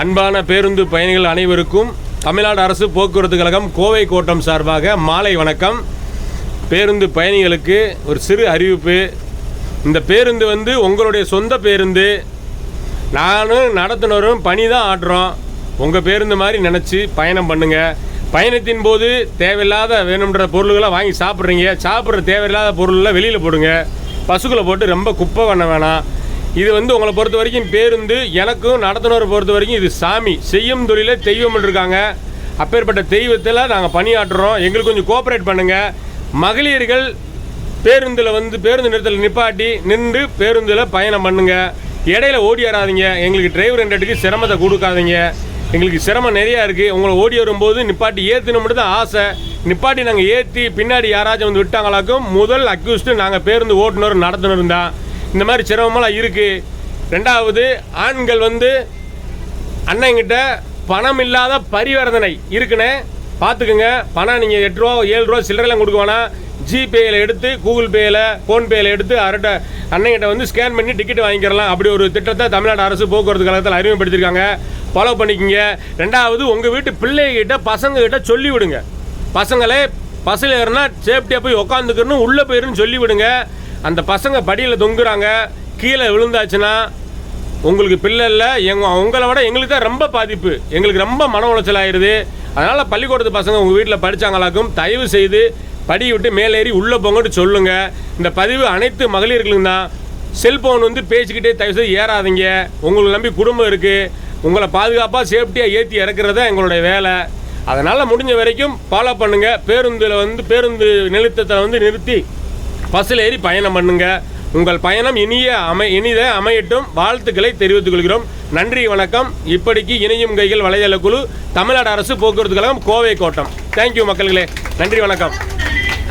அன்பான பேருந்து பயணிகள் அனைவருக்கும் தமிழ்நாடு அரசு போக்குவரத்து கழகம் கோவை கோட்டம் சார்பாக மாலை வணக்கம். பேருந்து பயணிகளுக்கு ஒரு சிறு அறிவிப்பு. இந்த பேருந்து உங்களுடைய சொந்த பேருந்து. நானும் நடத்துனரும் பணி தான் ஆட்டுறோம். உங்கள் பேருந்து மாதிரி நினச்சி பயணம் பண்ணுங்கள். பயணத்தின் போது தேவையில்லாத வேணுன்ற பொருள்களை வாங்கி சாப்பிட்றீங்க. சாப்பிட்ற தேவையில்லாத பொருளை வெளியில் போடுங்க. பசுக்களை போட்டு ரொம்ப குப்பை பண்ண வேணாம். இது உங்களை பொறுத்த வரைக்கும் பேருந்து, எனக்கும் நடத்துனரை பொறுத்த வரைக்கும் இது சாமி. செய்யும் தொழிலே தெய்வம் இருக்காங்க. அப்பேற்பட்ட தெய்வத்தில் நாங்கள் பணியாற்றுறோம். எங்களுக்கு கொஞ்சம் கோஆப்ரேட் பண்ணுங்கள். மகளிர்கள் பேருந்தில் பேருந்து நிறுத்தத்தில் நிப்பாட்டி நின்று பேருந்தில் பயணம் பண்ணுங்கள். இடையில ஓடி வராதிங்க. எங்களுக்கு டிரைவர் ரெண்டுக்கு சிரமத்தை கொடுக்காதீங்க. எங்களுக்கு சிரமம் நிறையா இருக்குது. உங்களை ஓடி வரும்போது நிப்பாட்டி ஏற்றணும்னு தான் ஆசை. நிப்பாட்டி நாங்கள் ஏற்றி பின்னாடி யாராச்சும் விட்டாங்களாக்கும் முதல் அக்யூஸ்டு நாங்கள் பேருந்து ஓட்டுநர் நடத்துனர் தான். இந்த மாதிரி சிரமமெல்லாம் இருக்குது. ரெண்டாவது, ஆண்கள் அண்ணங்கிட்ட பணம் இல்லாத பரிவர்த்தனை இருக்குன்னு பார்த்துக்குங்க. பணம் நீங்கள் 8 ரூபா 7 ரூபா சில்லறைலாம் கொடுக்க வேணாம். ஜிபேயில் எடுத்து, கூகுள் பேயில், ஃபோன்பேயில் எடுத்து அண்ணங்கிட்ட ஸ்கேன் பண்ணி டிக்கெட் வாங்கிக்கிறலாம். அப்படி ஒரு திட்டத்தை தமிழ்நாடு அரசு போக்குவரத்து கழகத்தில் அறிமுகப்படுத்தியிருக்காங்க. ஃபாலோ பண்ணிக்கோங்க. ரெண்டாவது, உங்கள் வீட்டு பிள்ளைகிட்ட பசங்கக்கிட்ட சொல்லி விடுங்க. பசங்களே பஸ்ஸில் ஏறினா சேஃப்டியாக போய் உக்காந்துக்கணும், உள்ளே போயிருன்னு சொல்லி விடுங்க. அந்த பசங்க படியில் தொங்குறாங்க, கீழே விழுந்தாச்சுன்னா உங்களுக்கு பிள்ளை இல்லை, உங்களை விட எங்களுக்கு தான் ரொம்ப பாதிப்பு. எங்களுக்கு ரொம்ப மன உளைச்சல் ஆயிடுது. அதனால் பள்ளிக்கூடத்து பசங்க உங்கள் வீட்டில் படித்தாங்களாக்கும் தயவு செய்து படி விட்டு மேலேறி உள்ளே போங்கன்னு சொல்லுங்கள். இந்த பதிவு அனைத்து மகளிர்களும் தான். செல்ஃபோன் பேசிக்கிட்டே தயவு செய்து ஏறாதீங்க. உங்களுக்கு நம்பி குடும்பம் இருக்குது. உங்களை பாதுகாப்பாக சேஃப்டியாக ஏற்றி இறக்குறது தான் எங்களுடைய வேலை. அதனால் முடிஞ்ச வரைக்கும் ஃபாலோ பண்ணுங்கள். பேருந்தில் பேருந்து நிறுத்தத்தை நிறுத்தி பஸ்ஸில் ஏறி பயணம் பண்ணுங்க. உங்கள் பயணம் இனித அமையட்டும். வாழ்த்துக்களை தெரிவித்துக் கொள்கிறோம். நன்றி, வணக்கம். இப்படிக்கு இணையும் கைகள் வலைதள குழு, தமிழ்நாடு அரசு போக்குவரத்து கழகம், கோவை கோட்டம். தேங்க்யூ மக்கள்களே. நன்றி, வணக்கம்.